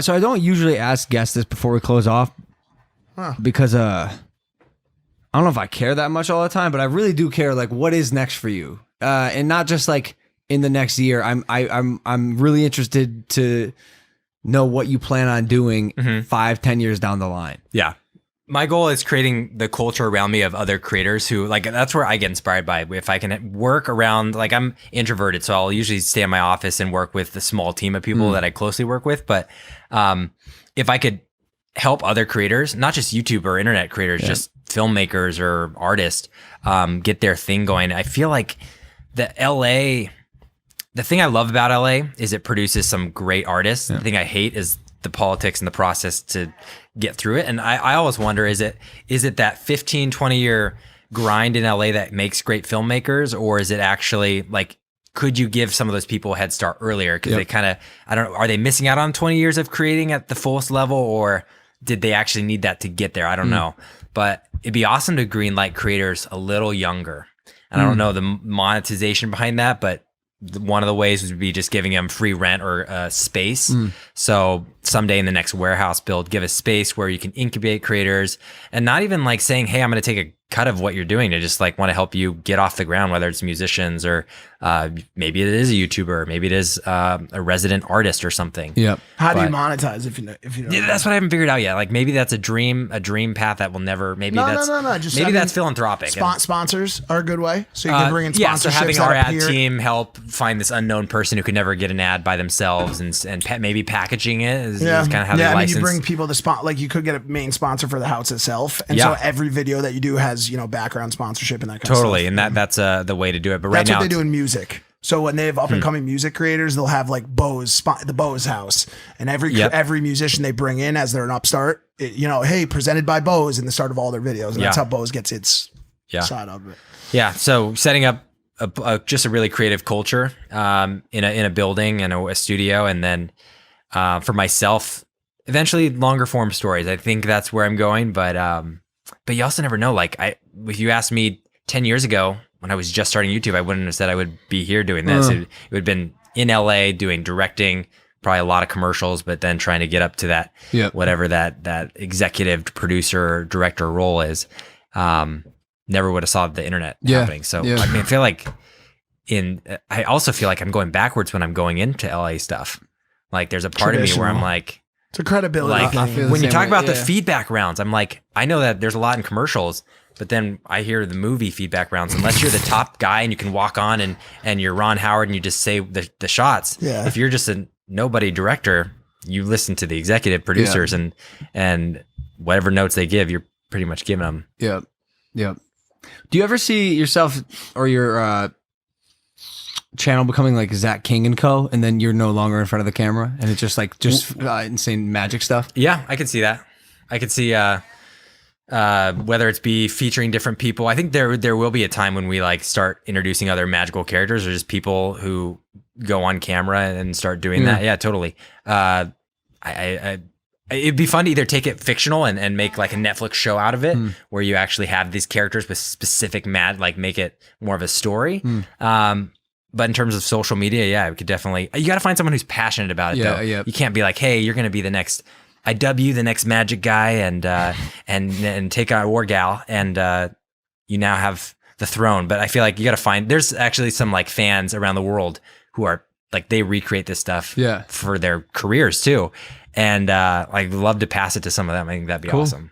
So I don't usually ask guests this before we close off, because I don't know if I care that much all the time, but I really do care. Like, what is next for you, and not just like in the next year. I'm really interested to know what you plan on doing 5-10 years down the line. Yeah. My goal is creating the culture around me of other creators who, like, that's where I get inspired by. If I can work around, like, I'm introverted, so I'll usually stay in my office and work with a small team of people that I closely work with. But if I could help other creators, not just YouTube or internet creators, just filmmakers or artists, get their thing going. I feel like the thing I love about LA is it produces some great artists. The thing I hate is the politics and the process to get through it. And I always wonder, is it that 15, 20 year grind in LA that makes great filmmakers, or is it actually like, could you give some of those people a head start earlier? Because they kind of, I don't know, are they missing out on 20 years of creating at the fullest level, or did they actually need that to get there? I don't know. But it'd be awesome to green light creators a little younger. And I don't know the monetization behind that, but one of the ways would be just giving them free rent or space. So someday in the next warehouse build, give a space where you can incubate creators, and not even like saying, hey, I'm going to take a cut of what you're doing, to just like want to help you get off the ground, whether it's musicians or maybe it is a YouTuber, maybe it is a resident artist or something. Yeah. How do you monetize if you know? That's what I haven't figured out yet. Like, maybe that's a dream path that will never. Maybe No. Just maybe that's philanthropic. Sponsors are a good way, so you can bring in sponsorships. Yeah, so having our ad team help find this unknown person who could never get an ad by themselves, and maybe packaging it is kind of how they license. You bring people to like you could get a main sponsor for the house itself, and so every video that you do has background sponsorship and that kind of stuff. Totally, and that's the way to do it. But that's right now, what they do in music. So when they have up and coming music creators, they'll have like the Bose house, and every musician they bring in as they're an upstart, hey, presented by Bose in the start of all their videos, and that's how Bose gets its side of it. Yeah, so setting up just a really creative culture in a building and a studio, and then for myself, eventually longer form stories. I think that's where I'm going, but you also never know. Like, if you asked me 10 years ago when I was just starting YouTube, I wouldn't have said I would be here doing this. It would have been in LA doing directing, probably a lot of commercials, but then trying to get up to that, whatever that executive producer or director role is. Never would have saw the internet happening. So I mean, I feel like I also feel like I'm going backwards when I'm going into LA stuff. Like, there's a part of me where I'm like, it's a credibility. Like, when you talk about the feedback rounds, I'm like, I know that there's a lot in commercials, but then I hear the movie feedback rounds. Unless you're the top guy and you can walk on and you're Ron Howard and you just say the shots. Yeah. If you're just a nobody director, you listen to the executive producers and whatever notes they give, you're pretty much giving them. Yeah. Yeah. Do you ever see yourself or your channel becoming like Zach King and Co, and then you're no longer in front of the camera and it's just insane magic stuff? Yeah, I could see that. I could see whether it's be featuring different people. I think there will be a time when we like start introducing other magical characters, or just people who go on camera and start doing that. Yeah, totally. It'd be fun to either take it fictional and make like a Netflix show out of it, where you actually have these characters with specific like make it more of a story. But in terms of social media, we could definitely, you got to find someone who's passionate about it though. You can't be like, hey, you're going to be the next IW, the next magic guy, and take out War Gal, and you now have the throne. But I feel like you got to find, there's actually some like fans around the world who are like, they recreate this stuff for their careers too. And I'd love to pass it to some of them. I think that'd be awesome.